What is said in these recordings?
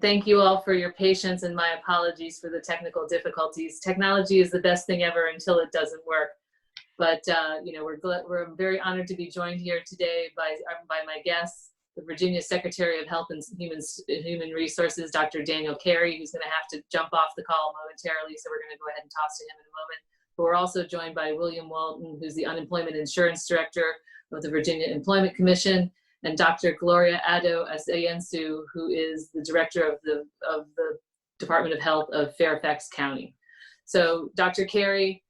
Thank you all for your patience and my apologies for the technical difficulties. Technology is the best thing ever until it doesn't work. But you know, we're very honored to be joined here today by my guests, the Virginia Secretary of Health and Human Resources, Dr. Daniel Carey, who's going to have to jump off the call momentarily, so we're going to go ahead and toss to him in a moment. But we're also joined by William Walton, who's the Unemployment Insurance Director of the Virginia Employment Commission, and Dr. Gloria Addo-Ayensu, who is the Director of the Department of Health of Fairfax County. So Dr. Carey,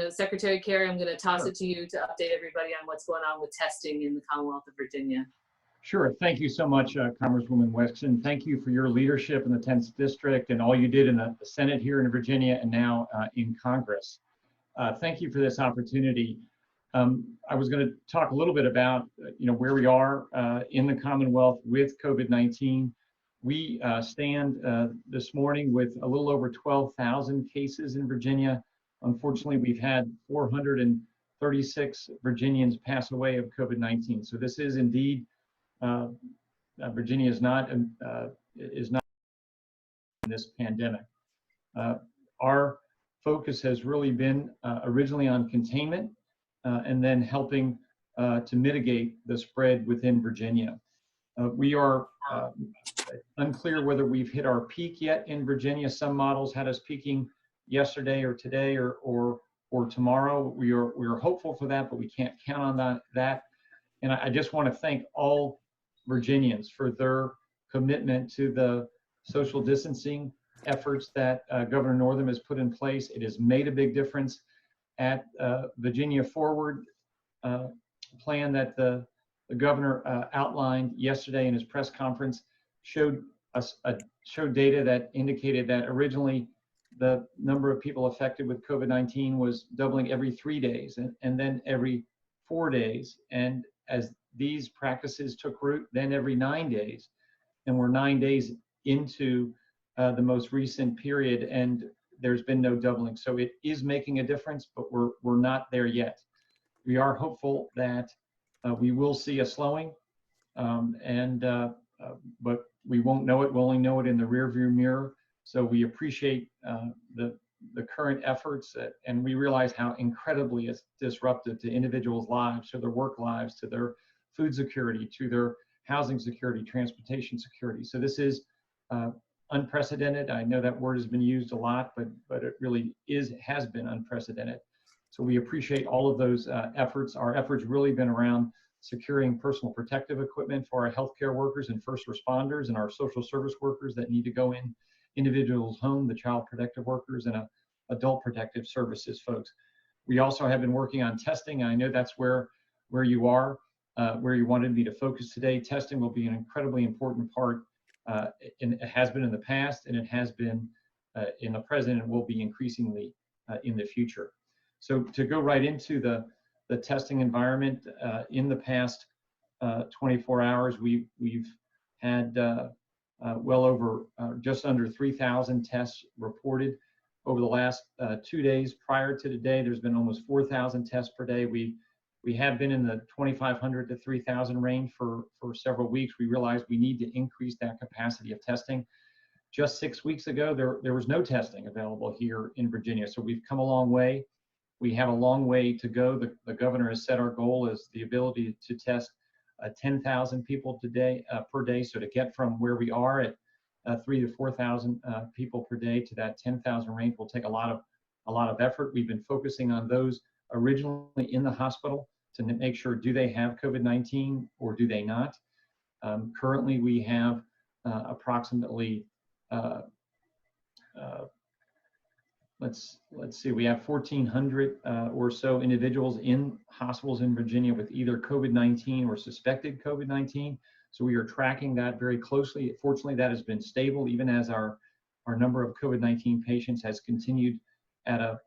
Secretary Carey, I'm gonna toss it to you to update everybody on what's going on with testing in the Commonwealth of Virginia. Sure, thank you so much, Congresswoman Wexton. Thank you for your leadership in the 10th District and all you did in the Senate here in Virginia and now in Congress. Thank you for this opportunity. I was going to talk a little bit about where we are in the Commonwealth with COVID-19. We stand this morning with a little over 12,000 cases in Virginia. Unfortunately, we've had 436 Virginians pass away of COVID-19. So this is indeed, Virginia is not in this pandemic. Our focus has really been originally on containment and then helping to mitigate the spread within Virginia. We are unclear whether we've hit our peak yet in Virginia. Some models had us peaking yesterday or today or tomorrow. We are hopeful for that, but we can't count on that. And I just want to thank all Virginians for their commitment to the social distancing efforts that Governor Northam has put in place. It has made a big difference. At Virginia Forward plan that the governor outlined yesterday in his press conference showed data that indicated that originally the number of people affected with COVID-19 was doubling every 3 days and then every 4 days. And as these practices took root, then every 9 days. And we're 9 days into the most recent period, and there's been no doubling. So it is making a difference, but we're not there yet. We are hopeful that we will see a slowing, but we won't know it. We'll only know it in the rearview mirror. So we appreciate the current efforts, and we realize how incredibly it's disruptive to individuals' lives, to their work lives, to their food security, to their housing security, transportation security. So this is unprecedented. I know that word has been used a lot, but it really has been unprecedented. So we appreciate all of those efforts. Our efforts really been around securing personal protective equipment for our healthcare workers and first responders and our social service workers that need to go in individuals' home, the child protective workers and adult protective services folks. We also have been working on testing. I know that's where you are, where you wanted me to focus today. Testing will be an incredibly important part. It has been in the past, and it has been in the present, and will be increasingly in the future. So to go right into the testing environment, in the past 24 hours, we've had well over just under 3,000 tests reported. Over the last 2 days prior to today, there's been almost 4,000 tests per day. We have been in the 2,500 to 3,000 range for several weeks. We realized we need to increase that capacity of testing. Just 6 weeks ago, there was no testing available here in Virginia. So we've come a long way. We have a long way to go. The governor has set our goal as the ability to test 10,000 people per day. So to get from where we are at 3,000 to 4,000 people per day to that 10,000 range will take a lot of effort. We've been focusing on those originally in the hospital to make sure, do they have COVID-19 or do they not? Currently, we have approximately, let's see, we have 1,400 or so individuals in hospitals in Virginia with either COVID-19 or suspected COVID-19. So we are tracking that very closely. Fortunately, that has been stable even as our number of COVID-19 patients has continued at a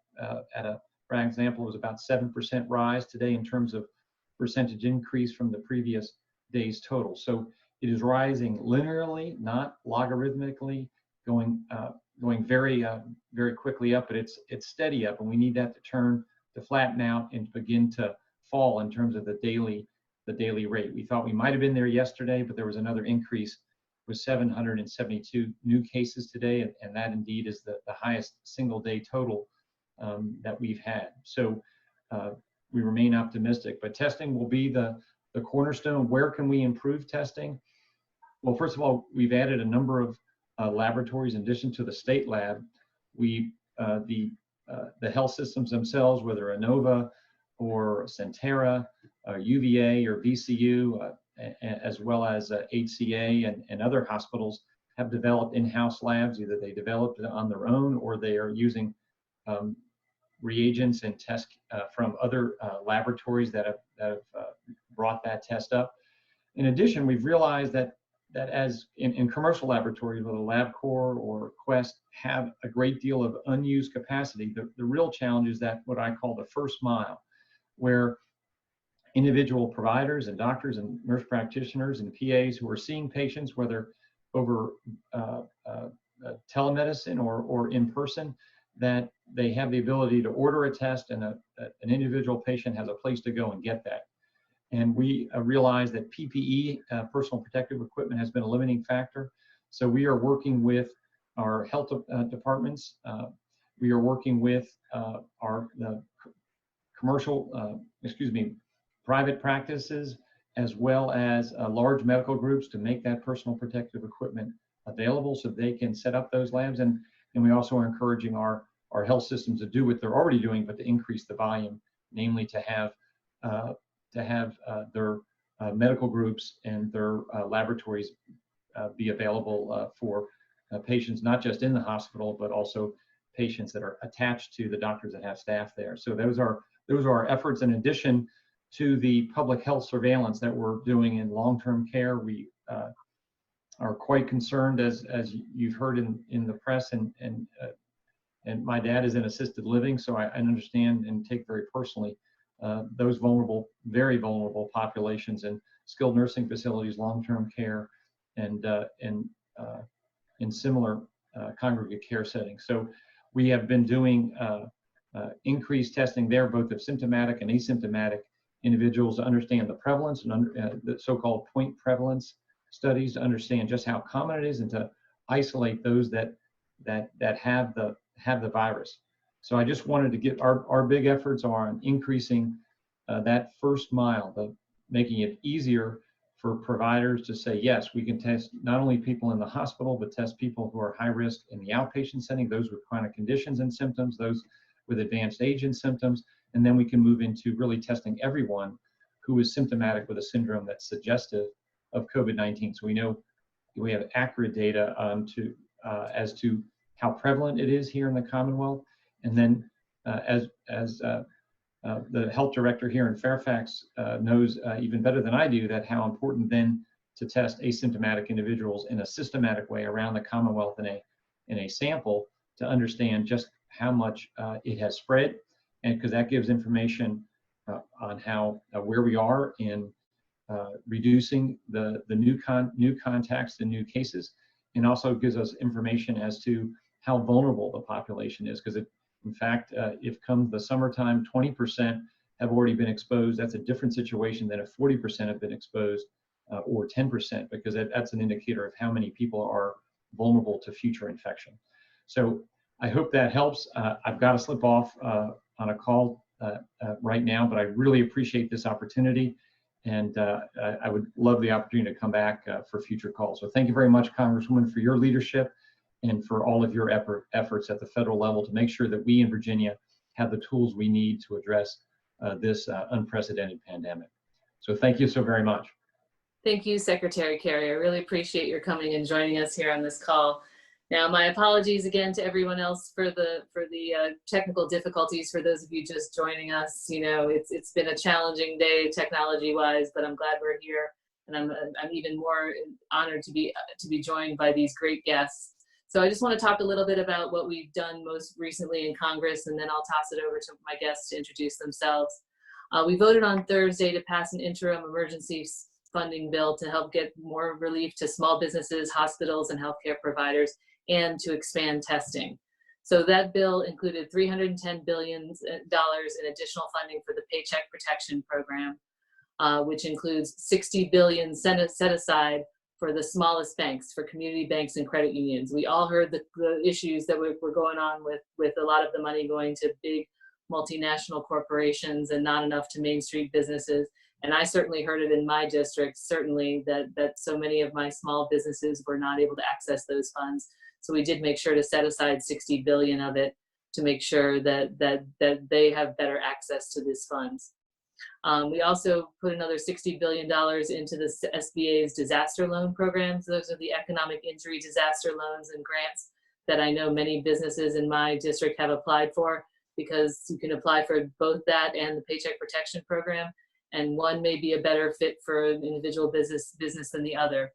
for example, it was about 7% rise today in terms of percentage increase from the previous day's total. So it is rising linearly, not logarithmically, going very very quickly up, but it's steady up, and we need that to turn to flatten out and begin to fall in terms of the daily rate. We thought we might have been there yesterday, but there was another increase with 772 new cases today, and that indeed is the highest single day total that we've had. So we remain optimistic, but testing will be the cornerstone. Where can we improve testing? Well, first of all, we've added a number of laboratories in addition to the state lab. The health systems themselves, whether Inova or Centera, UVA or VCU, as well as HCA and other hospitals, have developed in-house labs. Either they developed it on their own or they are using reagents and tests from other laboratories that have brought that test up. In addition, we've realized that as in commercial laboratories, whether LabCorp or Quest, have a great deal of unused capacity. The real challenge is that what I call the first mile, where individual providers and doctors and nurse practitioners and PAs who are seeing patients, whether over telemedicine or in person, that they have the ability to order a test and an individual patient has a place to go and get that. And we realize that PPE, personal protective equipment, has been a limiting factor. So we are working with our health departments. We are working with the private practices, as well as large medical groups, to make that personal protective equipment available so they can set up those labs. And we also are encouraging our health systems to do what they're already doing, but to increase the volume, namely to have their medical groups and their laboratories be available for patients, not just in the hospital, but also patients that are attached to the doctors that have staff there. So those are our efforts in addition to the public health surveillance that we're doing in long-term care. We are quite concerned, as you've heard in the press, and my dad is in assisted living, so I understand and take very personally those vulnerable, very vulnerable populations in skilled nursing facilities, long-term care, and in similar congregate care settings. So we have been doing increased testing there, both of symptomatic and asymptomatic individuals, to understand the prevalence and the so-called point prevalence studies, to understand just how common it is and to isolate those that have the virus. So I just wanted to get our big efforts are on increasing that first mile, making it easier for providers to say, yes, we can test not only people in the hospital, but test people who are high risk in the outpatient setting, those with chronic conditions and symptoms, those with advanced age and symptoms, and then we can move into really testing everyone who is symptomatic with a syndrome that's suggestive of COVID-19. So we know we have accurate data as to how prevalent it is here in the Commonwealth. And then as the health director here in Fairfax knows even better than I do, that how important then to test asymptomatic individuals in a systematic way around the Commonwealth in a sample to understand just how much it has spread, and because that gives information on how where we are in reducing the new contacts and new cases, and also gives us information as to how vulnerable the population is, because in fact, if comes the summertime, 20% have already been exposed. That's a different situation than if 40% have been exposed or 10%, because that's an indicator of how many people are vulnerable to future infection. So I hope that helps. I've got to slip off on a call right now, but I really appreciate this opportunity, and I would love the opportunity to come back for future calls. So thank you very much, Congresswoman, for your leadership and for all of your efforts at the federal level to make sure that we in Virginia have the tools we need to address this unprecedented pandemic. So thank you so very much. Thank you, Secretary Carey. I really appreciate your coming and joining us here on this call. Now, my apologies again to everyone else for the technical difficulties. For those of you just joining us, you know, it's been a challenging day technology-wise, but I'm glad we're here, and I'm even more honored to be joined by these great guests. So I just want to talk a little bit about what we've done most recently in Congress, and then I'll toss it over to my guests to introduce themselves. We voted on Thursday to pass an interim emergency funding bill to help get more relief to small businesses, hospitals, and healthcare providers, and to expand testing. So that bill included $310 billion in additional funding for the Paycheck Protection Program, which includes $60 billion set aside for the smallest banks, for community banks and credit unions. We all heard the issues that were going on with a lot of the money going to big multinational corporations and not enough to Main Street businesses. And I certainly heard it in my district, certainly that so many of my small businesses were not able to access those funds. So we did make sure to set aside 60 billion of it to make sure that they have better access to these funds. We also put another $60 billion into the SBA's disaster loan programs. Those are the economic injury disaster loans and grants that I know many businesses in my district have applied for, because you can apply for both that and the Paycheck Protection Program, and one may be a better fit for an individual business than the other.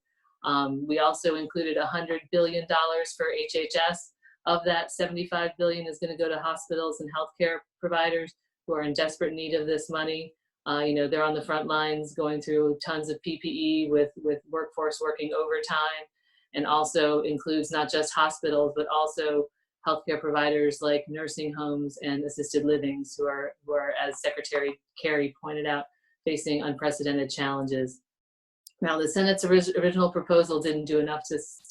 We also included $100 billion for HHS. Of that, $75 billion is going to go to hospitals and healthcare providers who are in desperate need of this money. They're on the front lines going through tons of PPE with workforce working overtime, and also includes not just hospitals, but also healthcare providers like nursing homes and assisted livings who are, as Secretary Carey pointed out, facing unprecedented challenges. Now, the Senate's original proposal didn't do enough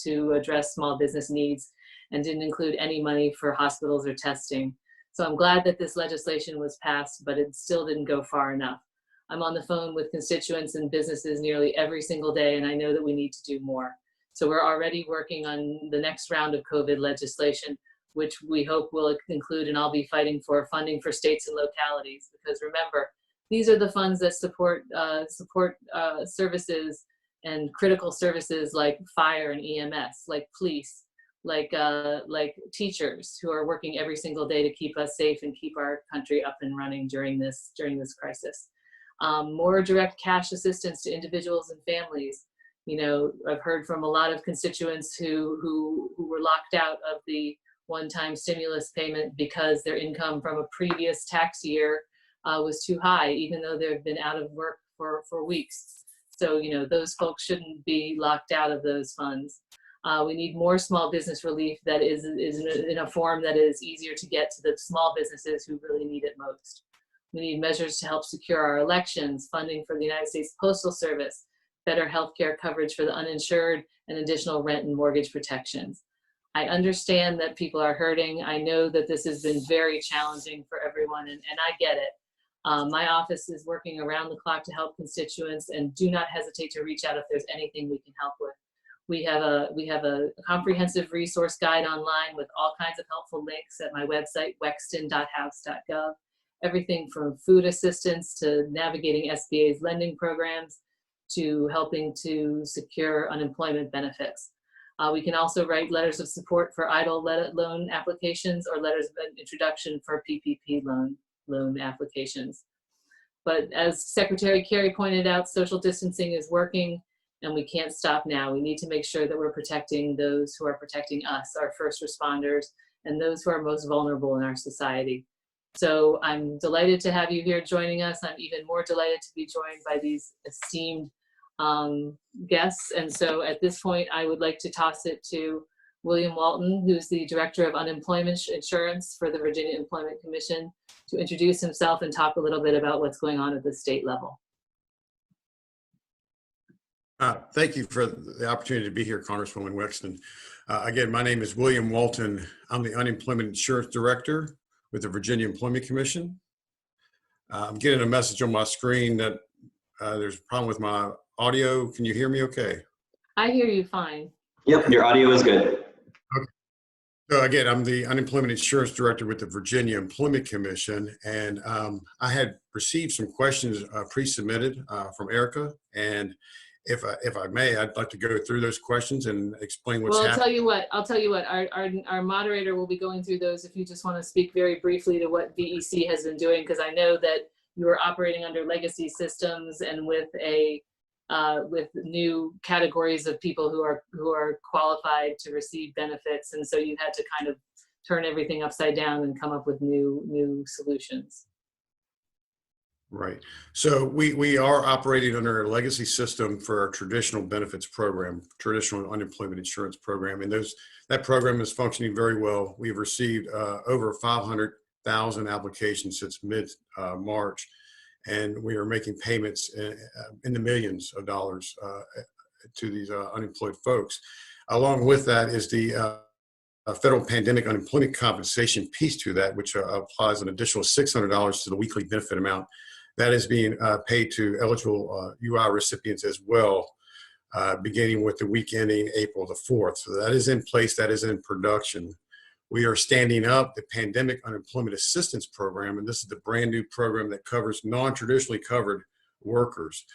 to address small business needs and didn't include any money for hospitals or testing. So I'm glad that this legislation was passed, but it still didn't go far enough. I'm on the phone with constituents and businesses nearly every single day, and I know that we need to do more. So we're already working on the next round of COVID legislation, which we hope will include, and I'll be fighting for, funding for states and localities. Because remember, these are the funds that support services and critical services like fire and EMS, like police, like teachers who are working every single day to keep us safe and keep our country up and running during this crisis. More direct cash assistance to individuals and families. I've heard from a lot of constituents who were locked out of the one-time stimulus payment because their income from a previous tax year was too high, even though they've been out of work for weeks. So, those folks shouldn't be locked out of those funds. We need more small business relief that is in a form that is easier to get to the small businesses who really need it most. We need measures to help secure our elections, funding for the United States Postal Service, better healthcare coverage for the uninsured, and additional rent and mortgage protections. I understand that people are hurting. I know that this has been very challenging for everyone, and I get it. My office is working around the clock to help constituents, and do not hesitate to reach out if there's anything we can help with. We have a comprehensive resource guide online with all kinds of helpful links at my website, wexton.house.gov. Everything from food assistance to navigating SBA's lending programs to helping to secure unemployment benefits. We can also write letters of support for idle loan applications or letters of introduction for PPP loan applications. But as Secretary Carey pointed out, social distancing is working, and we can't stop now. We need to make sure that we're protecting those who are protecting us, our first responders, and those who are most vulnerable in our society. So I'm delighted to have you here joining us. I'm even more delighted to be joined by these esteemed guests. And so at this point, I would like to toss it to William Walton, who's the Director of Unemployment Insurance for the Virginia Employment Commission, to introduce himself and talk a little bit about what's going on at the state level. Thank you for the opportunity to be here, Congresswoman Wexton. Again, my name is William Walton. I'm the Unemployment Insurance Director with the Virginia Employment Commission. I'm getting a message on my screen that there's a problem with my audio. Can you hear me okay? I hear you fine. Yep, your audio is good. Okay. So again, I'm the Unemployment Insurance Director with the Virginia Employment Commission, and I had received some questions pre-submitted from Erica, and if I may, I'd like to go through those questions and explain what's happening. I'll tell you what, our moderator will be going through those if you just want to speak very briefly to what VEC has been doing, because I know that you are operating under legacy systems and with new categories of people who are qualified to receive benefits, and so you had to kind of turn everything upside down and come up with new solutions. Right. So we are operating under a legacy system for our traditional benefits program, traditional unemployment insurance program, and that program is functioning very well. We've received over 500,000 applications since mid-March, and we are making payments in the millions of dollars to these unemployed folks. Along with that is the federal pandemic unemployment compensation piece to that, which applies an additional $600 to the weekly benefit amount. That is being paid to eligible UI recipients as well, beginning with the week ending April the 4th. So that is in place, that is in production. We are standing up the Pandemic Unemployment Assistance Program, and this is the brand new program that covers non-traditionally covered workers.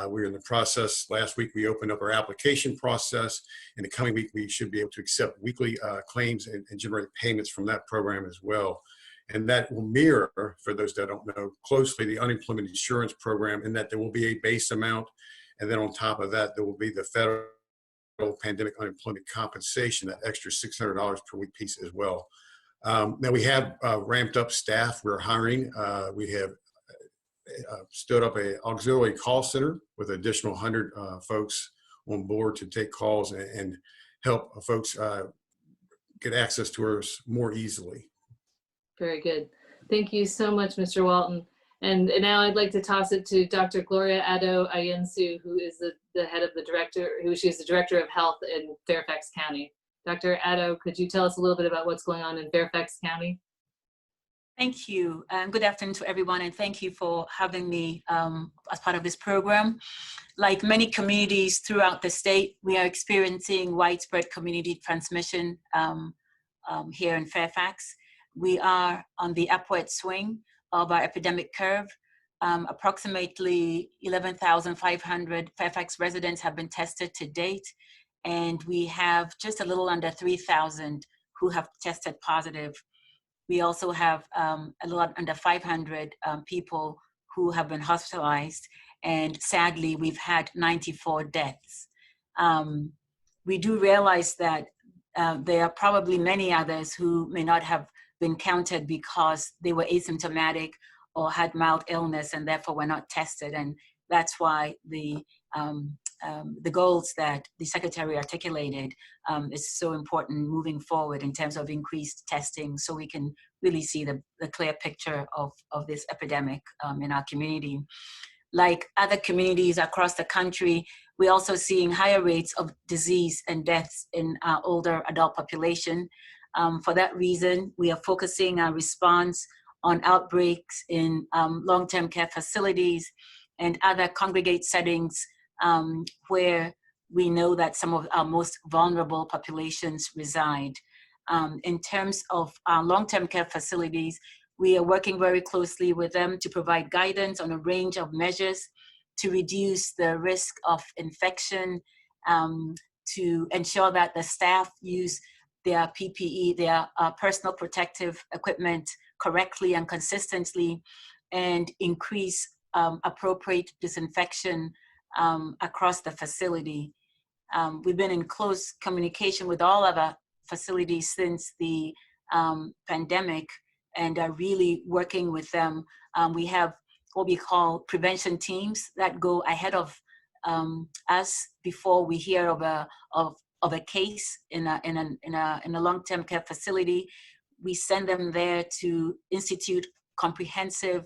We're in the process. Last week, we opened up our application process. In the coming week, we should be able to accept weekly claims and generate payments from that program as well. And that will mirror, for those that don't know, closely the unemployment insurance program, in that there will be a base amount. And then on top of that, there will be the federal pandemic unemployment compensation, that extra $600 per week piece as well. Now we have ramped up staff. We're hiring. We have stood up an auxiliary call center with an additional 100 folks on board to take calls and help folks get access to us more easily. Very good. Thank you so much, Mr. Walton. And now I'd like to toss it to Dr. Gloria Addo-Ayensu, who is the head of the she's the Director of Health in Fairfax County. Dr. Addo, could you tell us a little bit about what's going on in Fairfax County? Thank you, and good afternoon to everyone, and thank you for having me as part of this program. Like many communities throughout the state, we are experiencing widespread community transmission here in Fairfax. We are on the upward swing of our epidemic curve. Approximately 11,500 Fairfax residents have been tested to date, and we have just a little under 3,000 who have tested positive. We also have a little under 500 people who have been hospitalized, and sadly, we've had 94 deaths. We do realize that there are probably many others who may not have been counted because they were asymptomatic or had mild illness and therefore were not tested. And that's why the goals that the Secretary articulated is so important moving forward in terms of increased testing, so we can really see the clear picture of this epidemic in our community. Like other communities across the country, we're also seeing higher rates of disease and deaths in our older adult population. For that reason, we are focusing our response on outbreaks in long-term care facilities and other congregate settings where we know that some of our most vulnerable populations reside. In terms of our long-term care facilities, we are working very closely with them to provide guidance on a range of measures to reduce the risk of infection, to ensure that the staff use their PPE, their personal protective equipment correctly and consistently, and increase appropriate disinfection across the facility. We've been in close communication with all of our facilities since the pandemic and are really working with them. We have what we call prevention teams that go ahead of us before we hear of a case in a long-term care facility. We send them there to institute comprehensive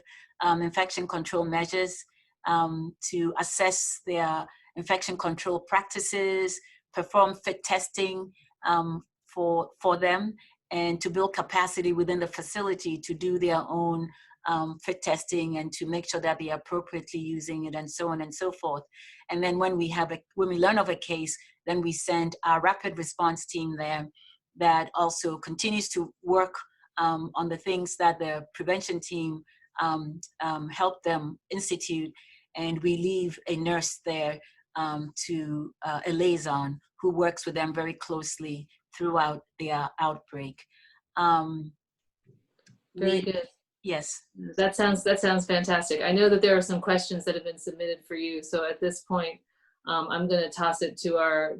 infection control measures, to assess their infection control practices, perform fit testing for them, and to build capacity within the facility to do their own fit testing and to make sure that they are appropriately using it, and so on and so forth. And then when we learn of a case, then we send our rapid response team there that also continues to work on the things that the prevention team helped them institute. And we leave a nurse there to a liaison who works with them very closely throughout their outbreak. Very good. Yes. That sounds fantastic. I know that there are some questions that have been submitted for you. So at this point, I'm going to toss it to our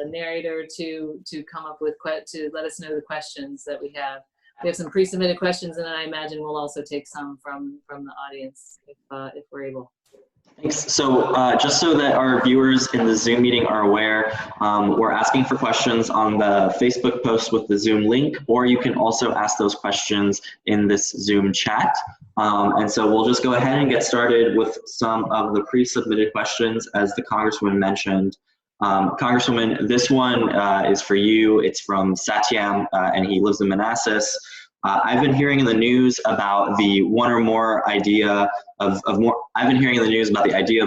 narrator to come up with to let us know the questions that we have. We have some pre-submitted questions, and then I imagine we'll also take some from the audience if we're able. Thanks. So just so that our viewers in the Zoom meeting are aware, we're asking for questions on the Facebook post with the Zoom link, or you can also ask those questions in this Zoom chat. And so we'll just go ahead and get started with some of the pre-submitted questions, as the Congresswoman mentioned. Congresswoman, this one is for you. It's from Satyam, and he lives in Manassas. I've been hearing in the news about the idea of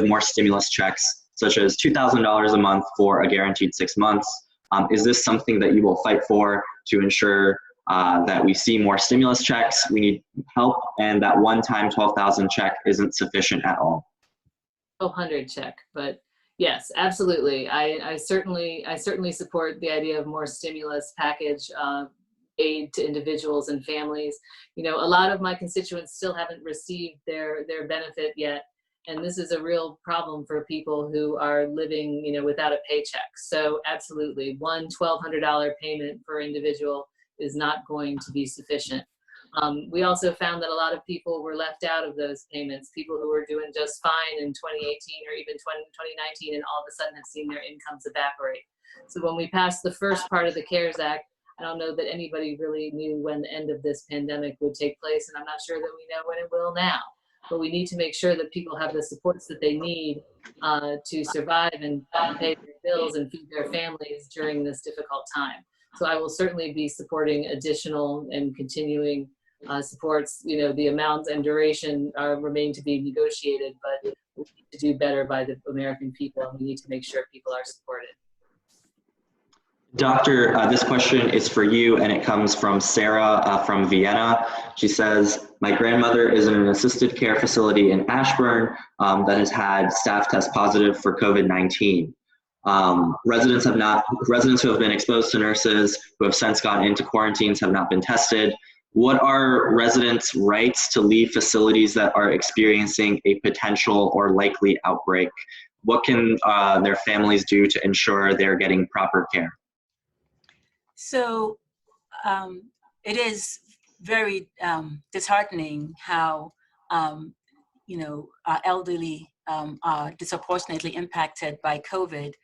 more stimulus checks, such as $2,000 a month for a guaranteed 6 months. Is this something that you will fight for to ensure that we see more stimulus checks? We need help, and that one-time 12,000 check isn't sufficient at all. 1,200 check, but yes, absolutely. I certainly support the idea of more stimulus package aid to individuals and families. You know, a lot of my constituents still haven't received their benefit yet, and this is a real problem for people who are living, you know, without a paycheck. So absolutely, one $1,200 payment per individual is not going to be sufficient. We also found that a lot of people were left out of those payments, people who were doing just fine in 2018 or even 2019, and all of a sudden have seen their incomes evaporate. So when we passed the first part of the CARES Act, I don't know that anybody really knew when the end of this pandemic would take place, and I'm not sure that we know when it will now. But we need to make sure that people have the supports that they need to survive and pay their bills and feed their families during this difficult time. So I will certainly be supporting additional and continuing supports. You know, the amounts and duration remain to be negotiated, but we need to do better by the American people, and we need to make sure people are supported. Doctor, this question is for you, and it comes from Sarah from Vienna. She says, my grandmother is in an assisted care facility in Ashburn that has had staff test positive for COVID-19. Residents who have been exposed to nurses who have since gone into quarantines have not been tested. What are residents' rights to leave facilities that are experiencing a potential or likely outbreak? What can their families do to ensure they're getting proper care? So it is very disheartening how you know, our elderly are disproportionately impacted by COVID,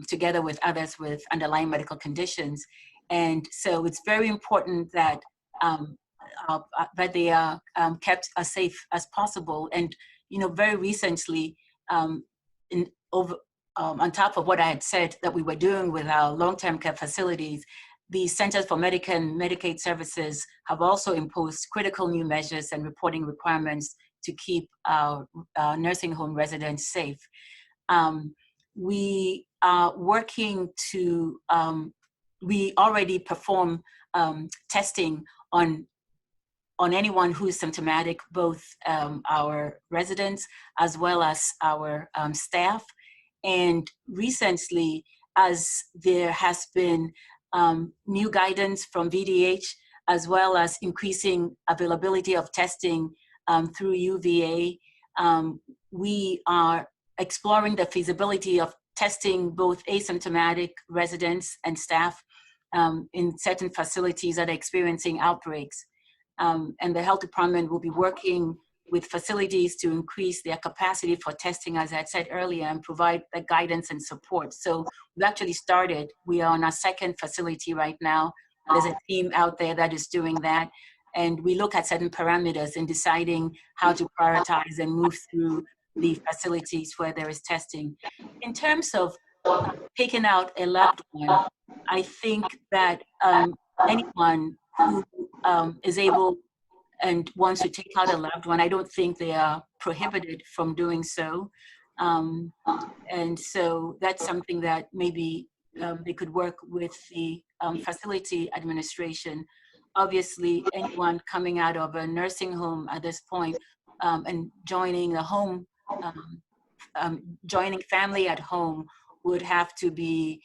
together with others with underlying medical conditions. And so it's very important that they are kept as safe as possible. And, you know, very recently, on top of what I had said that we were doing with our long-term care facilities, the Centers for Medicare and Medicaid Services have also imposed critical new measures and reporting requirements to keep our nursing home residents safe. We are working to, we already perform testing on anyone who is symptomatic, both our residents as well as our staff. And recently, as there has been new guidance from VDH, as well as increasing availability of testing through UVA, we are exploring the feasibility of testing both asymptomatic residents and staff in certain facilities that are experiencing outbreaks. And the health department will be working with facilities to increase their capacity for testing, as I had said earlier, and provide the guidance and support. So we actually started, we are on our second facility right now. There's a team out there that is doing that. And we look at certain parameters in deciding how to prioritize and move through the facilities where there is testing. In terms of taking out a loved one, I think that anyone who is able and wants to take out a loved one, I don't think they are prohibited from doing so. And so that's something that maybe they could work with the facility administration. Obviously, anyone coming out of a nursing home at this point and joining a home, joining family at home would have to be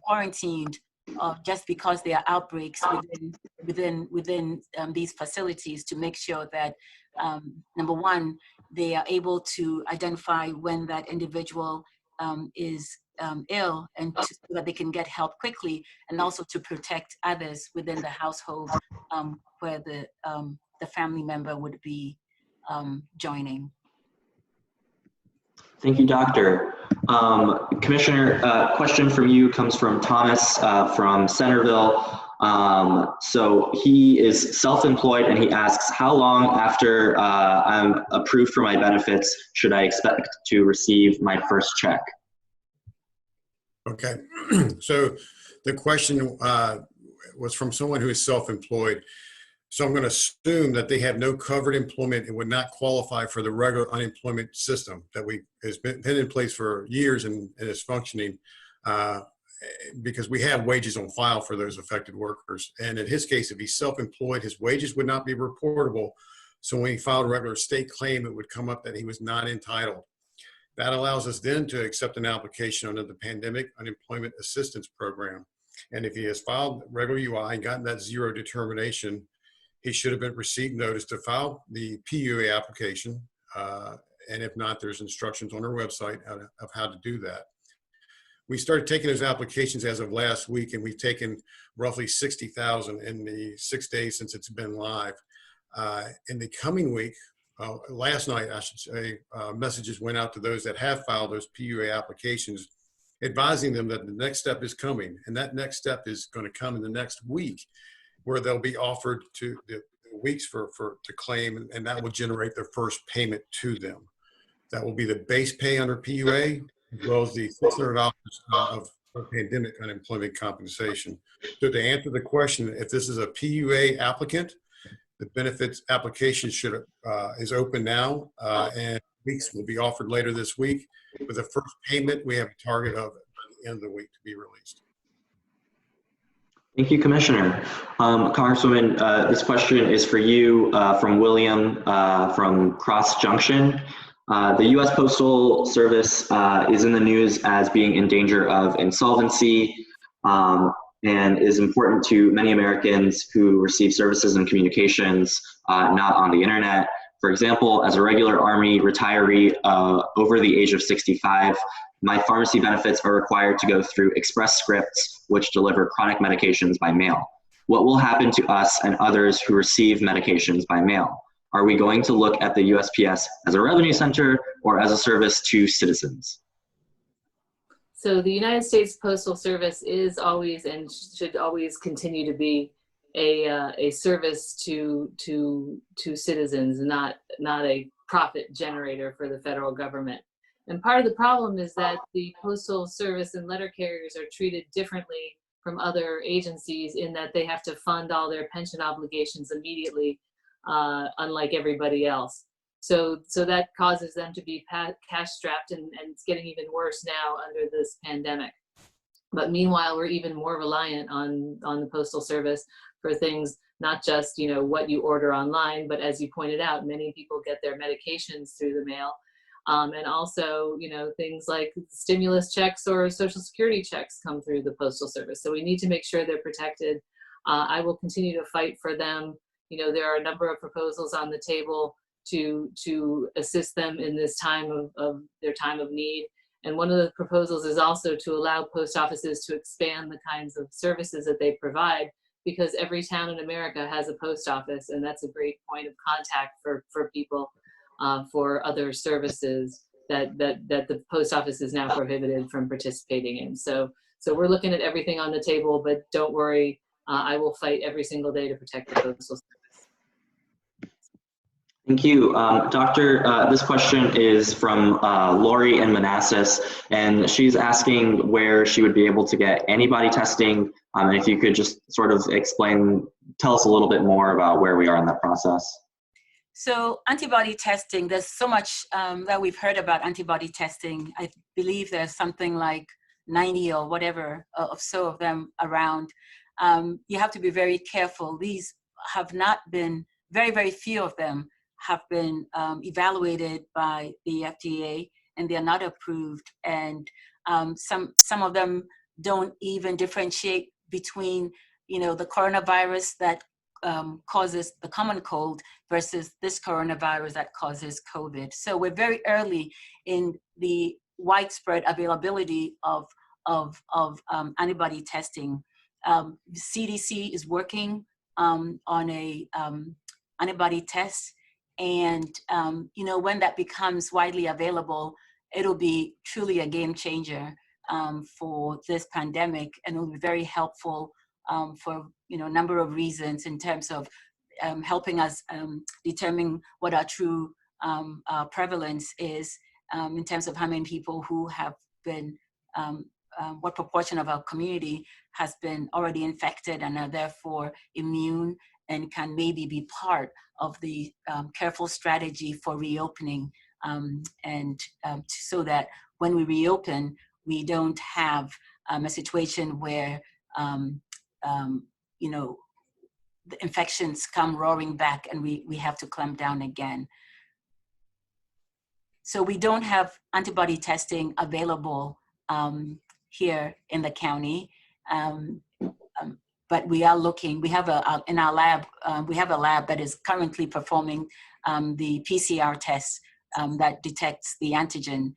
quarantined just because there are outbreaks within these facilities, to make sure that, number one, they are able to identify when that individual is ill, and so that they can get help quickly, and also to protect others within the household where the family member would be joining. Thank you, Doctor. Commissioner, question from you comes from Thomas from Centerville. So he is self-employed, and he asks, how long after I'm approved for my benefits should I expect to receive my first check? Okay, so the question was from someone who is self-employed. So I'm going to assume that they have no covered employment and would not qualify for the regular unemployment system that has been in place for years and is functioning because we have wages on file for those affected workers. And in his case, if he's self-employed, his wages would not be reportable. So when he filed a regular state claim, it would come up that he was not entitled. That allows us then to accept an application under the Pandemic Unemployment Assistance Program. And if he has filed regular UI and gotten that zero determination, he should have been received notice to file the PUA application. And if not, there's instructions on our website of how to do that. We started taking those applications as of last week, and we've taken roughly 60,000 in the 6 days since it's been live. In the coming week, last night, I should say, messages went out to those that have filed those PUA applications, advising them that the next step is coming. And that next step is going to come in the next week, where they'll be offered to the weeks to claim, and that will generate their first payment to them. That will be the base pay under PUA, as well as the $600 of pandemic unemployment compensation. So to answer the question, if this is a PUA applicant, the benefits application is open now, and weeks will be offered later this week. With the first payment, we have a target of by the end of the week to be released. Thank you, Commissioner. Congresswoman, this question is for you from William from Cross Junction. The U.S. Postal Service is in the news as being in danger of insolvency and is important to many Americans who receive services and communications not on the internet. For example, as a regular Army retiree over the age of 65, my pharmacy benefits are required to go through Express Scripts, which deliver chronic medications by mail. What will happen to us and others who receive medications by mail? Are we going to look at the USPS as a revenue center or as a service to citizens? So the United States Postal Service is always and should always continue to be a service to citizens, not a profit generator for the federal government. And part of the problem is that the Postal Service and letter carriers are treated differently from other agencies in that they have to fund all their pension obligations immediately, unlike everybody else. So that causes them to be cash strapped, and it's getting even worse now under this pandemic. But meanwhile, we're even more reliant on the Postal Service for things, not just what you order online, but as you pointed out, many people get their medications through the mail. And also, things like stimulus checks or Social Security checks come through the Postal Service. So we need to make sure they're protected. I will continue to fight for them. There are a number of proposals on the table to assist them in this time of their time of need. And one of the proposals is also to allow post offices to expand the kinds of services that they provide, because every town in America has a post office, and that's a great point of contact for people. For other services that the post office is now prohibited from participating in. So we're looking at everything on the table, but don't worry, I will fight every single day to protect the Postal Service. Thank you. Doctor, this question is from Lori in Manassas, and she's asking where she would be able to get antibody testing. And if you could just sort of tell us a little bit more about where we are in that process. So antibody testing, there's so much that we've heard about antibody testing. I believe there's something like 90 or whatever of them around. You have to be very careful. These have not been, very, very few of them have been evaluated by the FDA, and they're not approved. And some of them don't even differentiate between, the coronavirus that causes the common cold versus this coronavirus that causes COVID. So we're very early in the widespread availability of antibody testing. CDC is working on a antibody test, and when that becomes widely available, it'll be truly a game changer for this pandemic, and it'll be very helpful for a number of reasons in terms of helping us determine what our true prevalence is, in terms of how many people who have been, what proportion of our community has been already infected and are therefore immune and can maybe be part of the careful strategy for reopening, so that when we reopen, we don't have a situation where the infections come roaring back and we have to clamp down again. So we don't have antibody testing available here in the county, but we are looking. We have in our lab, we have a lab that is currently performing the PCR test that detects the antigen.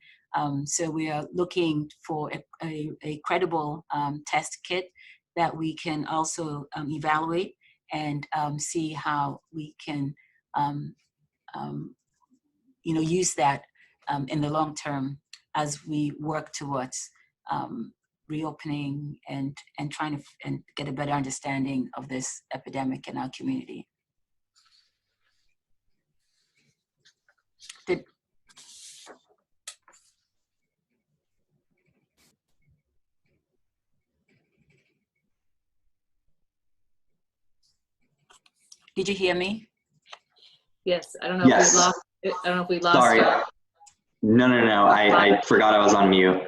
So we are looking for a credible test kit that we can also evaluate and see how we can use that in the long term as we work towards reopening and trying to get a better understanding of this epidemic in our community. Did you hear me? Yes, I don't know Yes. if we lost. I don't know if we lost. Sorry. Her. No. I forgot I was on mute.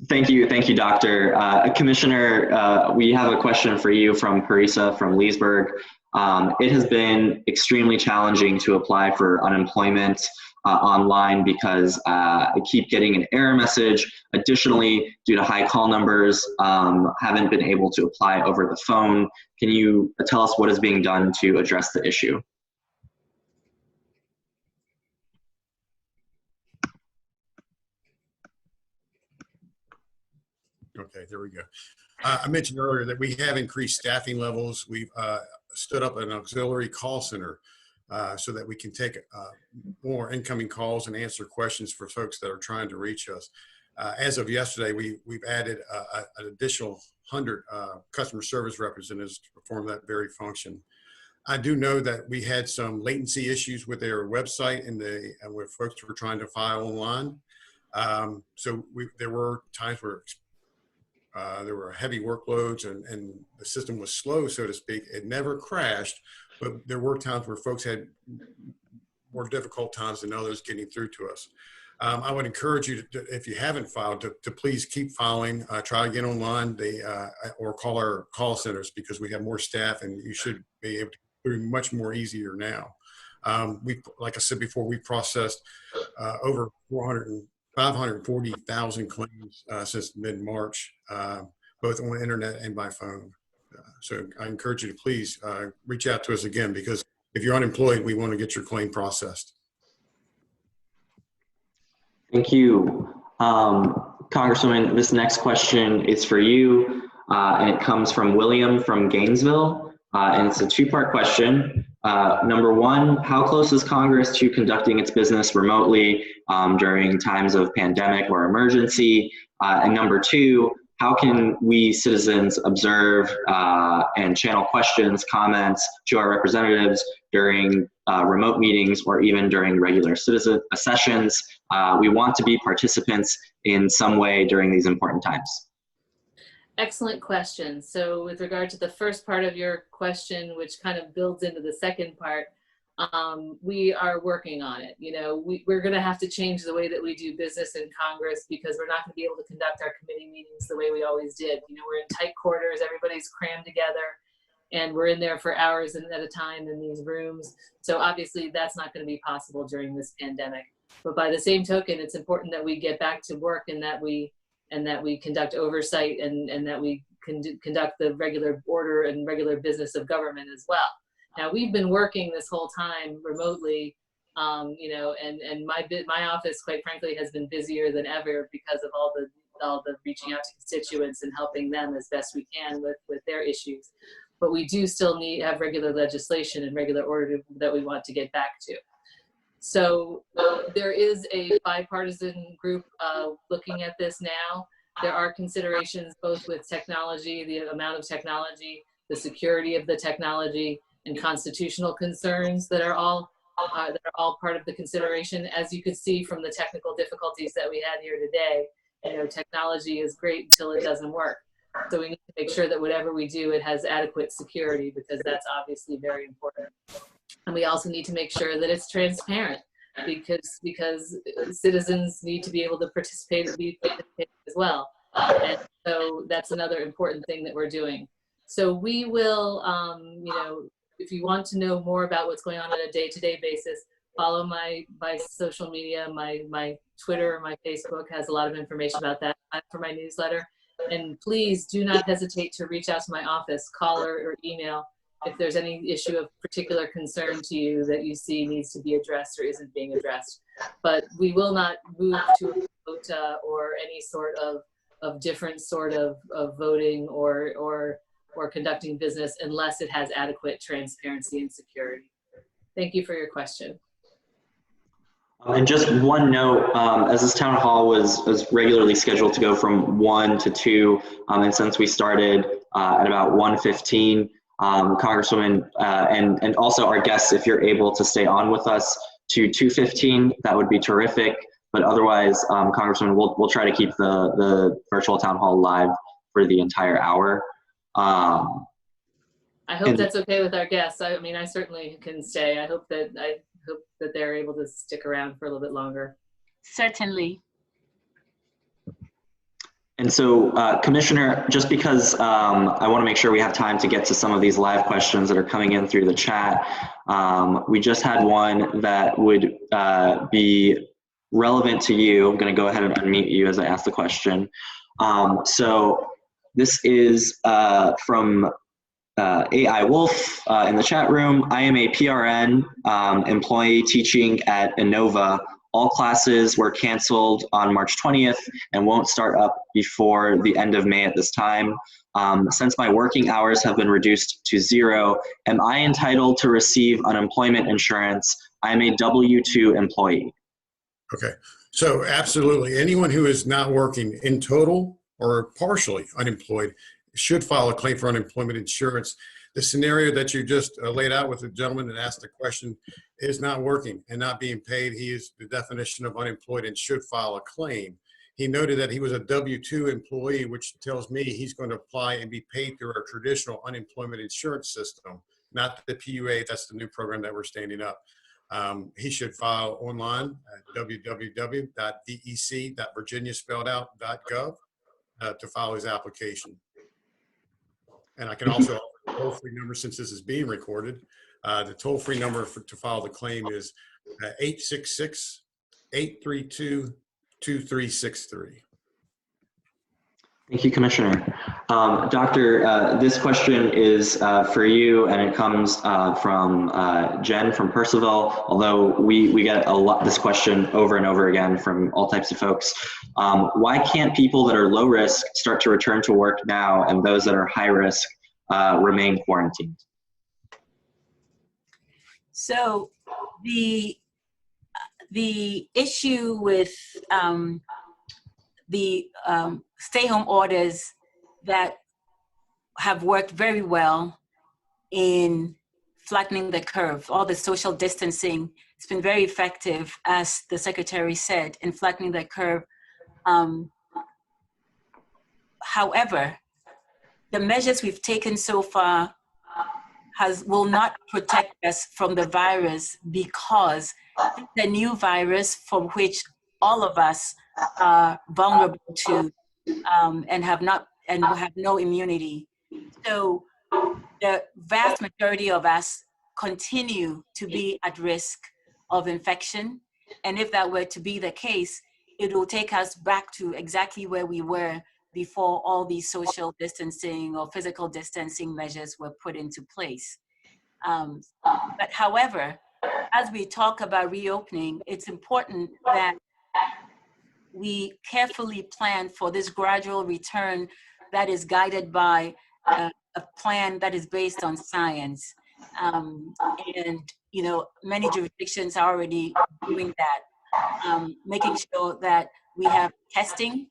Thank you, Doctor. Commissioner, we have a question for you from Parisa from Leesburg. It has been extremely challenging to apply for unemployment online because I keep getting an error message. Additionally, due to high call numbers, haven't been able to apply over the phone. Can you tell us what is being done to address the issue? Okay, there we go. I mentioned earlier that we have increased staffing levels. We've stood up an auxiliary call center so that we can take more incoming calls and answer questions for folks that are trying to reach us. As of yesterday, we've added an additional 100 customer service representatives to perform that very function. I do know that we had some latency issues with their website and where folks were trying to file online. So there were times where there were heavy workloads and the system was slow, so to speak. It never crashed, but there were times where folks had more difficult times than others getting through to us. I would encourage you to, if you haven't filed, to please keep filing, try again online, or call our call centers because we have more staff and you should be able to do much more easier now. Like I said before, we processed over 540,000 claims since mid-March, both on the internet and by phone. So I encourage you to please reach out to us again, because if you're unemployed, we want to get your claim processed. Thank you. Congresswoman, this next question is for you, and it comes from William from Gainesville, and it's a two-part question. Number one, how close is Congress to conducting its business remotely during times of pandemic or emergency? And number two, how can we citizens observe and channel questions, comments to our representatives during remote meetings or even during regular citizen sessions? We want to be participants in some way during these important times. Excellent question. So with regard to the first part of your question, which kind of builds into the second part, we are working on it. You know, we're going to have to change the way that we do business in Congress because we're not going to be able to conduct our committee meetings the way we always did. You know, we're in tight quarters, everybody's crammed together, and we're in there for hours at a time in these rooms. So obviously that's not going to be possible during this pandemic. But by the same token, it's important that we get back to work and that we conduct oversight and that we conduct the regular order and regular business of government as well. Now, we've been working this whole time remotely, you know, and my office, quite frankly, has been busier than ever because of all the reaching out to constituents and helping them as best we can with their issues. But we do still have regular legislation and regular order that we want to get back to. So there is a bipartisan group looking at this now. there are considerations both with technology, the amount of technology, the security of the technology, and constitutional concerns that are all part of the consideration. As you could see from the technical difficulties that we had here today, you know, technology is great until it doesn't work. So we need to make sure that whatever we do, it has adequate security, because that's obviously very important. And we also need to make sure that it's transparent, because citizens need to be able to participate as well. And so that's another important thing that we're doing. So we will, you know, if you want to know more about what's going on a day-to-day basis, follow my social media. My Twitter, my Facebook has a lot of information about that for my newsletter. And please do not hesitate to reach out to my office, call or email if there's any issue of particular concern to you that you see needs to be addressed or isn't being addressed. But we will not move to a vote or any sort of different sort of voting or conducting business unless it has adequate transparency and security. Thank you for your question. And just one note, as this town hall was regularly scheduled to go from 1 to 2, and since we started at about 1:15, Congresswoman, and also our guests, if you're able to stay on with us to 2:15, that would be terrific. But otherwise, Congresswoman, we'll try to keep the virtual town hall live for the entire hour. I hope that's okay with our guests. I mean, I certainly can stay. I hope that they're able to stick around for a little bit longer. Certainly. And so, Commissioner, just because I want to make sure we have time to get to some of these live questions that are coming in through the chat, we just had one that would be relevant to you. I'm going to go ahead and unmute you as I ask the question. So this is from AI Wolf in the chat room. I am a PRN employee teaching at Innova. All classes were canceled on March 20th and won't start up before the end of May at this time. Since my working hours have been reduced to 0, am I entitled to receive unemployment insurance? I'm a W-2 employee. Okay, so absolutely. Anyone who is not working in total or partially unemployed should file a claim for unemployment insurance. The scenario that you just laid out with the gentleman that asked the question is not working and not being paid. He is the definition of unemployed and should file a claim. He noted that he was a W-2 employee, which tells me he's going to apply and be paid through our traditional unemployment insurance system, not the PUA. That's the new program that we're standing up. He should file online at www.vec.virginia.gov to file his application. And I can also offer the toll-free number, since this is being recorded. The toll-free number to file the claim is 866-832-2363. Thank you, Commissioner. Doctor, this question is for you, and it comes from Jen from Percival, although we get this question over and over again from all types of folks. Why can't people that are low risk start to return to work now, and those that are high risk remain quarantined? So the issue with the stay-home orders that have worked very well in flattening the curve, all the social distancing, it's been very effective, as the Secretary said, in flattening the curve. However, the measures we've taken so far will not protect us from the virus, because it's a new virus from which all of us are vulnerable to and have no immunity. So the vast majority of us continue to be at risk of infection. And if that were to be the case, it will take us back to exactly where we were before all these social distancing or physical distancing measures were put into place. But however, as we talk about reopening, it's important that we carefully plan for this gradual return that is guided by a plan that is based on science. And, many jurisdictions are already doing that, making sure that We have testing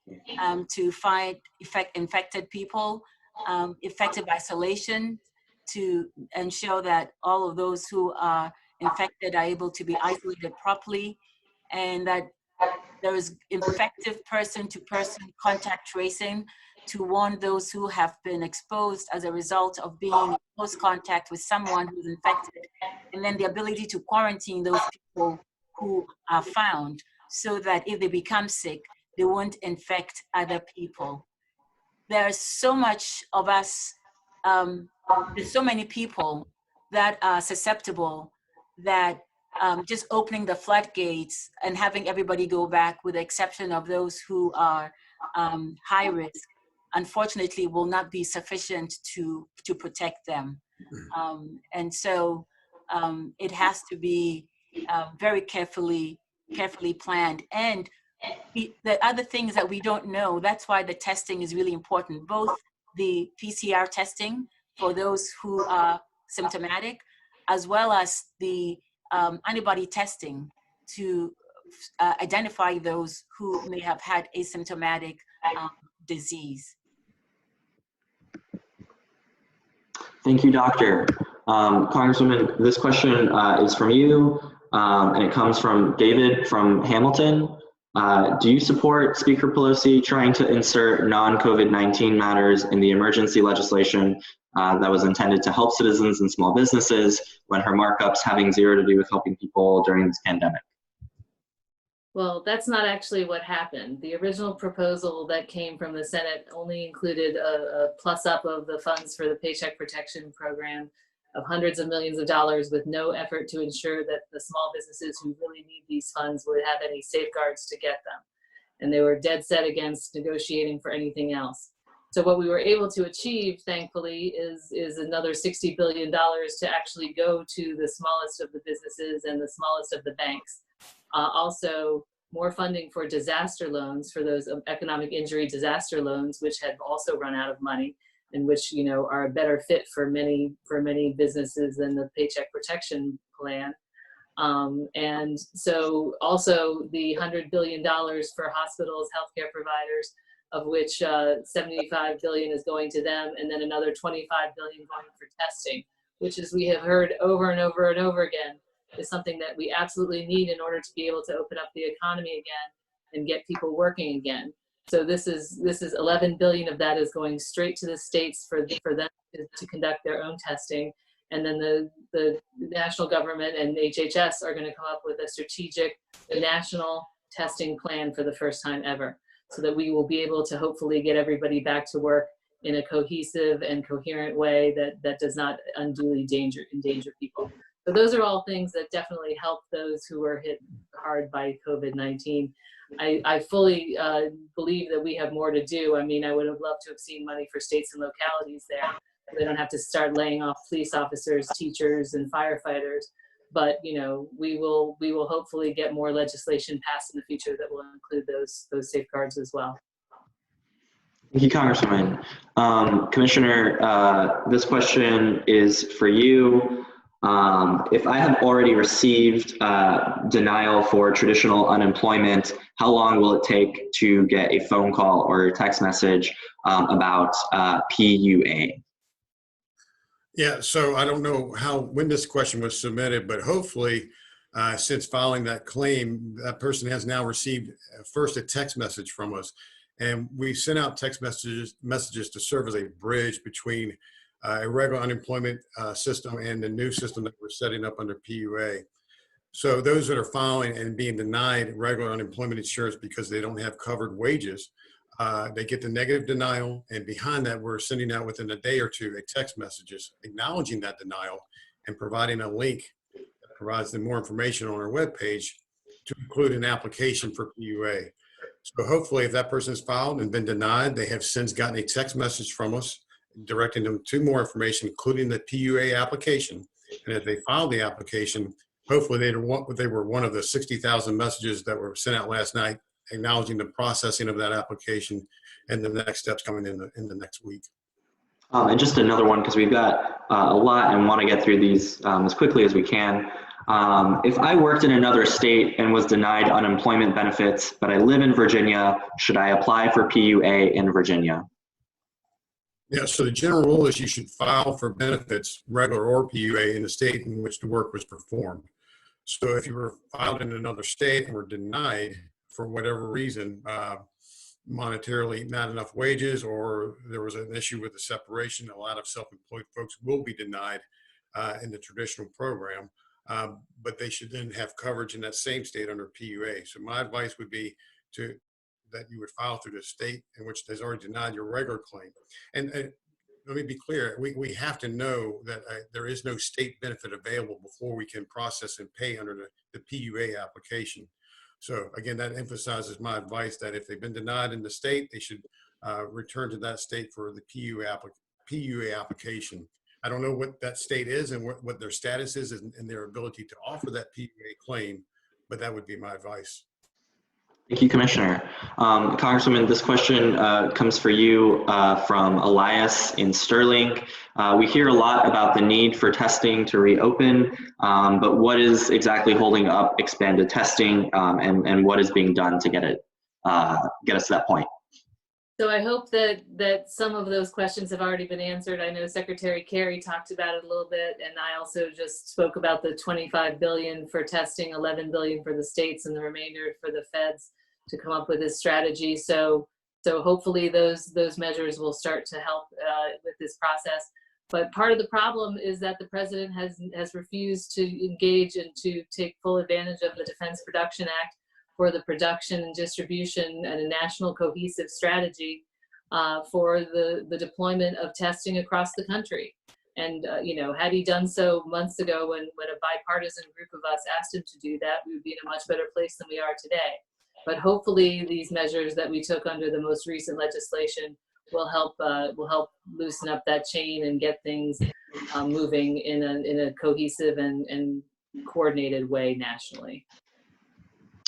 to find infected people, effective isolation to ensure that all of those who are infected are able to be isolated properly, and that there is effective person-to-person contact tracing to warn those who have been exposed as a result of being in close contact with someone who's infected, and then the ability to quarantine those people who are found so that if they become sick, they won't infect other people. There's so much of us, there's so many people that are susceptible that just opening the floodgates and having everybody go back, with the exception of those who are high risk, unfortunately will not be sufficient to protect them. And so it has to be very carefully planned. And the other things that we don't know, that's why the testing is really important, both the PCR testing for those who are symptomatic, as well as the antibody testing to identify those who may have had asymptomatic disease. Thank you, Doctor. Congresswoman, this question is from you, and it comes from David from Hamilton. Do you support Speaker Pelosi trying to insert non-COVID-19 matters in the emergency legislation that was intended to help citizens and small businesses when her markups having zero to do with helping people during this pandemic? Well, that's not actually what happened. The original proposal that came from the Senate only included a plus up of the funds for the Paycheck Protection Program of hundreds of millions of dollars, with no effort to ensure that the small businesses who really need these funds would have any safeguards to get them. And they were dead set against negotiating for anything else. So what we were able to achieve, thankfully, is another $60 billion to actually go to the smallest of the businesses and the smallest of the banks. Also, more funding for disaster loans, for those economic injury disaster loans, which had also run out of money, and which, you know, are a better fit for many businesses than the Paycheck Protection Plan. And so also the $100 billion for hospitals, healthcare providers, of which 75 billion is going to them, and then another 25 billion going for testing, which, as we have heard over and over and over again, is something that we absolutely need in order to be able to open up the economy again and get people working again. So this is 11 billion of that is going straight to the states for them to conduct their own testing. And then the national government and HHS are going to come up with a strategic national testing plan for the first time ever, so that we will be able to hopefully get everybody back to work in a cohesive and coherent way that does not unduly endanger people. So those are all things that definitely help those who were hit hard by COVID-19. I fully believe that we have more to do. I mean, I would have loved to have seen money for states and localities there. They don't have to start laying off police officers, teachers, and firefighters. But, you know, we will hopefully get more legislation passed in the future that will include those safeguards as well. Thank you, Congresswoman. Commissioner, this question is for you. If I have already received denial for traditional unemployment, how long will it take to get a phone call or a text message about PUA? Yeah, so I don't know when this question was submitted, but hopefully since filing that claim, that person has now received first a text message from us. And we sent out text messages to serve as a bridge between a regular unemployment system and the new system that we're setting up under PUA. So those that are filing and being denied regular unemployment insurance because they don't have covered wages, they get the negative denial, and behind that, we're sending out within a day or two a text messages acknowledging that denial and providing a link that provides them more information on our webpage to include an application for PUA. So hopefully, if that person has filed and been denied, they have since gotten a text message from us directing them to more information, including the PUA application. And if they filed the application, hopefully they were one of the 60,000 messages that were sent out last night, acknowledging the processing of that application and the next steps coming in the next week. And just another one, because we've got a lot and want to get through these as quickly as we can. If I worked in another state and was denied unemployment benefits, but I live in Virginia, should I apply for PUA in Virginia? Yeah, so the general rule is you should file for benefits, regular or PUA, in the state in which the work was performed. So if you were filed in another state and were denied for whatever reason, monetarily not enough wages, or there was an issue with the separation, a lot of self-employed folks will be denied in the traditional program, but they should then have coverage in that same state under PUA. So my advice would be that you would file through the state in which has already denied your regular claim. And let me be clear, we have to know that there is no state benefit available before we can process and pay under the PUA application. So again, that emphasizes my advice that if they've been denied in the state, they should return to that state for the PUA application. I don't know what that state is and what their status is and their ability to offer that PUA claim, but that would be my advice. Thank you, Commissioner. Congresswoman, this question comes for you from Elias in Sterling. We hear a lot about the need for testing to reopen, but what is exactly holding up expanded testing, and what is being done to get us to that point? So I hope that some of those questions have already been answered. I know Secretary Carey talked about it a little bit, and I also just spoke about the $25 billion for testing, $11 billion for the states, and the remainder for the feds to come up with this strategy. So hopefully those measures will start to help with this process. But part of the problem is that the president has refused to engage and to take full advantage of the Defense Production Act for the production and distribution and a national cohesive strategy for the deployment of testing across the country. And had he done so months ago when a bipartisan group of us asked him to do that, we would be in a much better place than we are today. But hopefully these measures that we took under the most recent legislation will help loosen up that chain and get things moving in a cohesive and coordinated way nationally.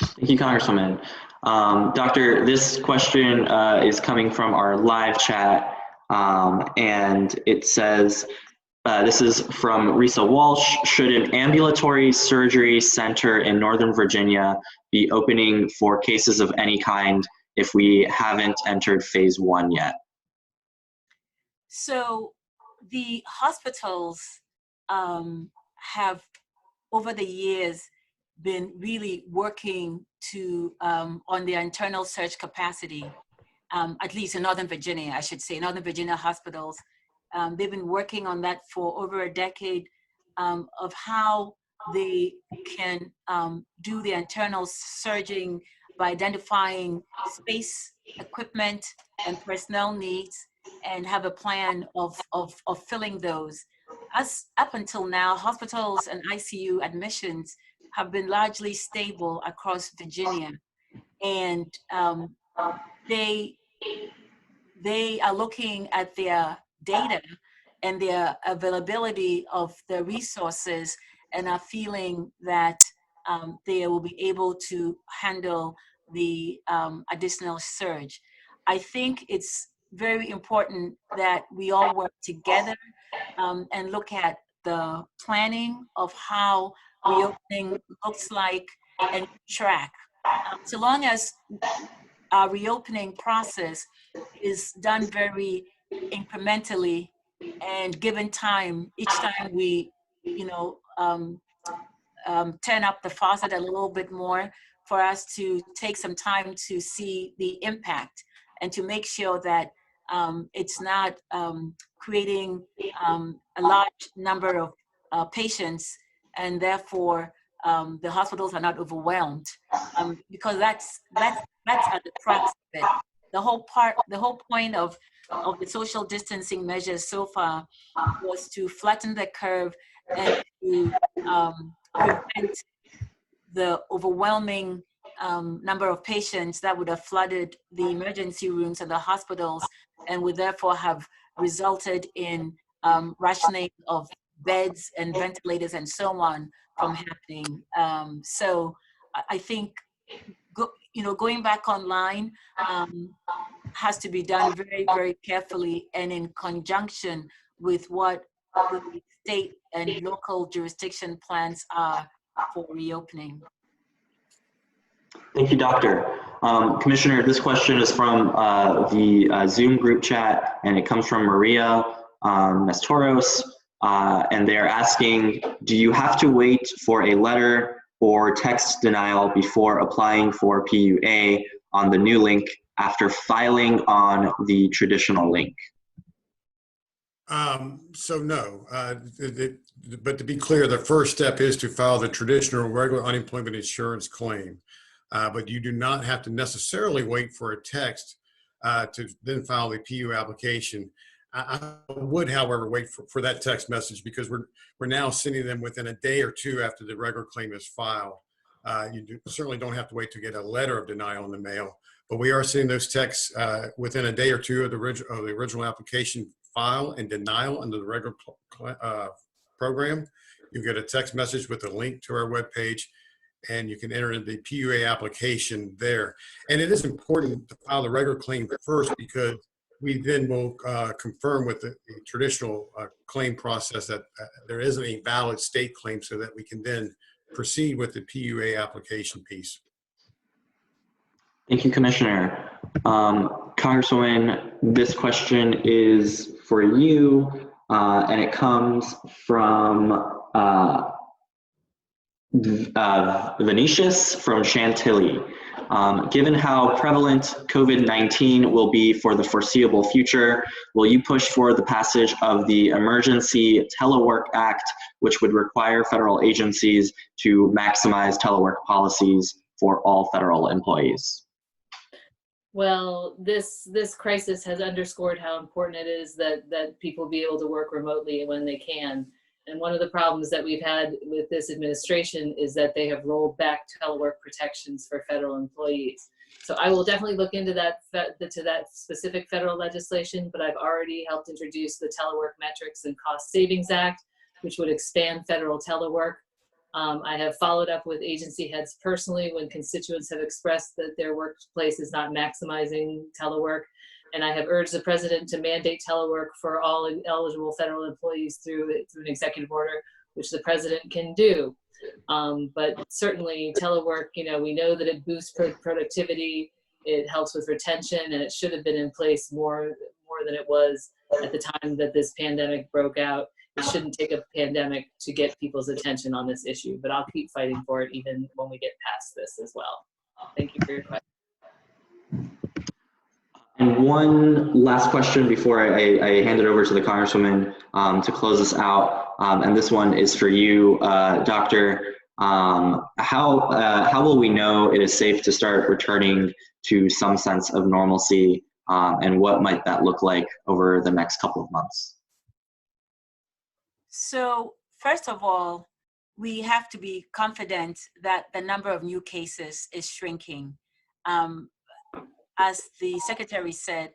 Thank you, Congresswoman. Doctor, this question is coming from our live chat, and it says, this is from Risa Walsh. Should an ambulatory surgery center in Northern Virginia be opening for cases of any kind if we haven't entered phase 1 yet? So the hospitals have, over the years, been really working to on their internal surge capacity, at least in Northern Virginia, I should say, Northern Virginia hospitals. They've been working on that for over a decade of how they can do the internal surging by identifying space, equipment, and personnel needs, and have a plan of filling those. Up until now, hospitals and ICU admissions have been largely stable across Virginia, and they are looking at their data and their availability of the resources and are feeling that they will be able to handle the additional surge. I think it's very important that we all work together and look at the planning of how reopening looks like and track. So long as our reopening process is done very incrementally and given time, each time we, turn up the faucet a little bit more for us to take some time to see the impact and to make sure that it's not creating a large number of patients, and therefore the hospitals are not overwhelmed, because that's at the crux of it. The whole point of the social distancing measures so far was to flatten the curve and to prevent the overwhelming number of patients that would have flooded the emergency rooms and the hospitals, and would therefore have resulted in rationing of beds and ventilators and so on from happening. So I think going back online has to be done very, very carefully and in conjunction with what the state and local jurisdiction plans are for reopening. Thank you, Doctor. Commissioner, this question is from the Zoom group chat, and it comes from Maria Nestoros, and they're asking, do you have to wait for a letter or text denial before applying for PUA on the new link after filing on the traditional link? So no, but to be clear, the first step is to file the traditional regular unemployment insurance claim. But you do not have to necessarily wait for a text to then file the PU application. I would, however, wait for that text message, because we're now sending them within a day or two after the regular claim is filed. Certainly don't have to wait to get a letter of denial in the mail, but we are sending those texts within a day or two of the original application file and denial under the regular program. You get a text message with a link to our webpage, and you can enter in the PUA application there. And it is important to file the regular claim first, because we then will confirm with the traditional claim process that there isn't a valid state claim, so that we can then proceed with the PUA application piece. Thank you, Commissioner. Congresswoman, this question is for you, and it comes from Venetius from Chantilly. Given how prevalent COVID-19 will be for the foreseeable future, will you push for the passage of the Emergency Telework Act, which would require federal agencies to maximize telework policies for all federal employees? Well, this crisis has underscored how important it is that people be able to work remotely when they can. And one of the problems that we've had with this administration is that they have rolled back telework protections for federal employees. So I will definitely look into that specific federal legislation, but I've already helped introduce the Telework Metrics and Cost Savings Act, which would expand federal telework. I have followed up with agency heads personally when constituents have expressed that their workplace is not maximizing telework. And I have urged the president to mandate telework for all eligible federal employees through an executive order, which the president can do. But certainly telework, we know that it boosts productivity, it helps with retention, and it should have been in place more than it was at the time that this pandemic broke out. It shouldn't take a pandemic to get people's attention on this issue, but I'll keep fighting for it even when we get past this as well. Thank you for your question. And one last question before I hand it over to the Congresswoman to close us out. And this one is for you, Doctor. How will we know it is safe to start returning to some sense of normalcy, and what might that look like over the next couple of months? So first of all, we have to be confident that the number of new cases is shrinking. As the Secretary said,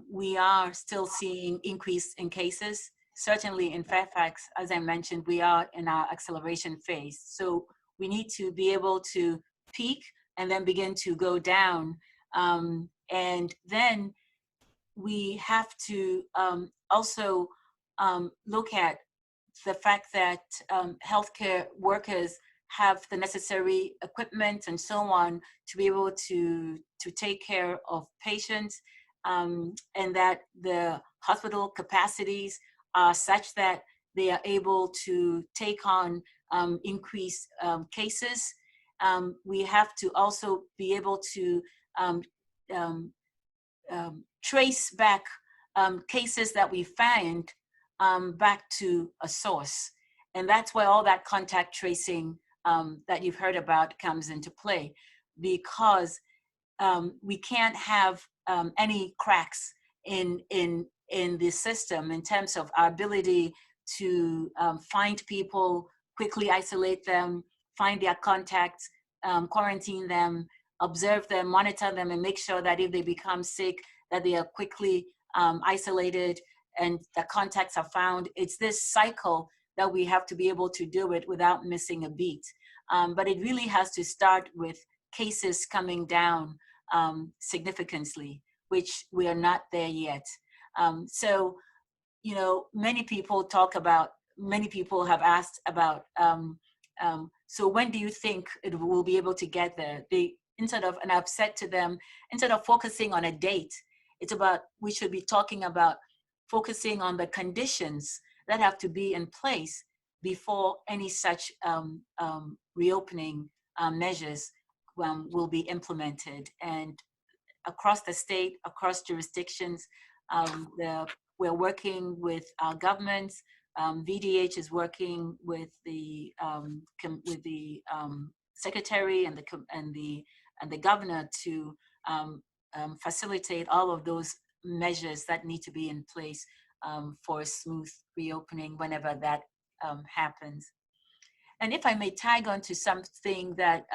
we are still seeing increase in cases. Certainly in Fairfax, as I mentioned, we are in our acceleration phase. So we need to be able to peak and then begin to go down. And then we have to also look at the fact that healthcare workers have the necessary equipment and so on to be able to take care of patients, and that the hospital capacities are such that they are able to take on increased cases. We have to also be able to trace back cases that we find back to a source. And that's where all that contact tracing that you've heard about comes into play, because we can't have any cracks in the system in terms of our ability to find people, quickly isolate them, find their contacts, quarantine them, observe them, monitor them, and make sure that if they become sick, that they are quickly isolated and the contacts are found. It's this cycle that we have to be able to do it without missing a beat. But it really has to start with cases coming down significantly, which we are not there yet. So, many people have asked about So when do you think it will be able to get there? And I've said to them, instead of focusing on a date, we should be talking about focusing on the conditions that have to be in place before any such reopening measures will be implemented. And across the state, across jurisdictions, we're working with our governments. VDH is working with the secretary and the governor to facilitate all of those measures that need to be in place for a smooth reopening whenever that happens. And if I may tag on to something that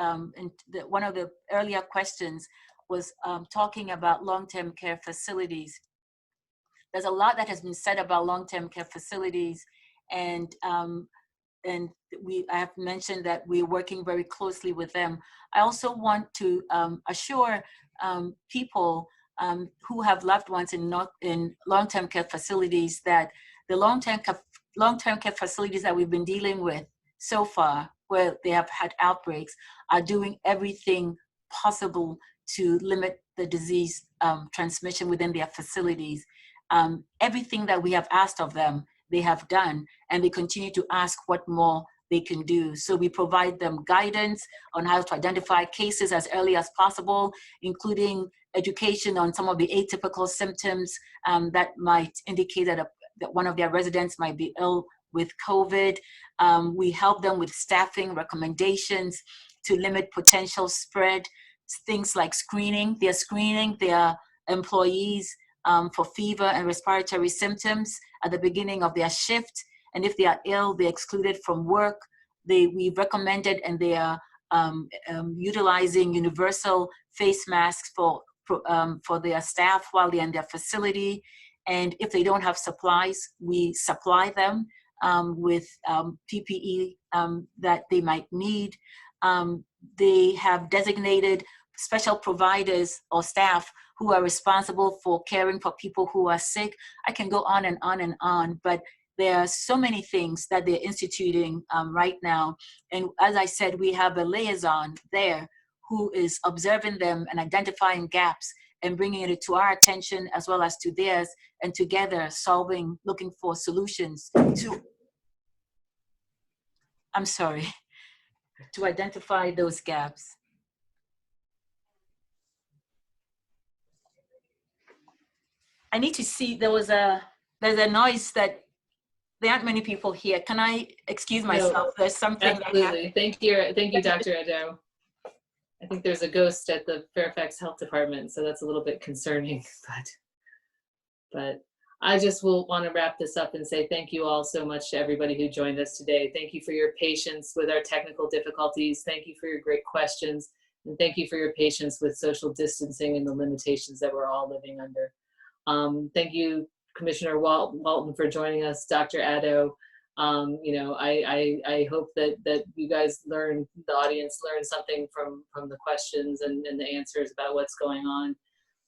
one of the earlier questions was talking about long-term care facilities. There's a lot that has been said about long-term care facilities, and I have mentioned that we're working very closely with them. I also want to assure people who have loved ones in long-term care facilities that the long-term care facilities that we've been dealing with so far, where they have had outbreaks, are doing everything possible to limit the disease transmission within their facilities. Everything that we have asked of them, they have done, and they continue to ask what more they can do. So we provide them guidance on how to identify cases as early as possible, including education on some of the atypical symptoms that might indicate that one of their residents might be ill with COVID. We help them with staffing recommendations to limit potential spread, things like screening. They're screening their employees for fever and respiratory symptoms at the beginning of their shift. And if they are ill, they're excluded from work. We've recommended, and they are utilizing universal face masks for their staff while they're in their facility. And if they don't have supplies, we supply them with PPE that they might need. They have designated special providers or staff who are responsible for caring for people who are sick. I can go on and on and on, but there are so many things that they're instituting right now. And as I said, we have a liaison there who is observing them and identifying gaps and bringing it to our attention as well as to theirs, and together looking for solutions to identify those gaps. I need to see, there's a noise that there aren't many people here. Can I excuse myself? No, there's something. Absolutely. Thank you, Dr. Addo. I think there's a ghost at the Fairfax Health Department, so that's a little bit concerning. But I just will want to wrap this up and say thank you all so much to everybody who joined us today. Thank you for your patience with our technical difficulties. Thank you for your great questions. And thank you for your patience with social distancing and the limitations that we're all living under. Thank you, Commissioner Walton, for joining us, Dr. Addo. I hope that you guys the audience learned something from the questions and the answers about what's going on.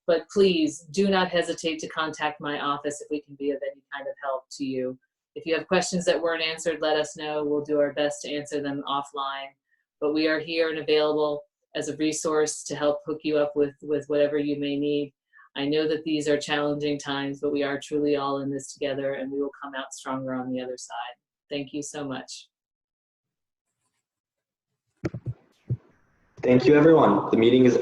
But please do not hesitate to contact my office if we can be of any kind of help to you. If you have questions that weren't answered, let us know. We'll do our best to answer them offline. But we are here and available as a resource to help hook you up with whatever you may need. I know that these are challenging times, but we are truly all in this together, and we will come out stronger on the other side. Thank you so much. Thank you, everyone. The meeting is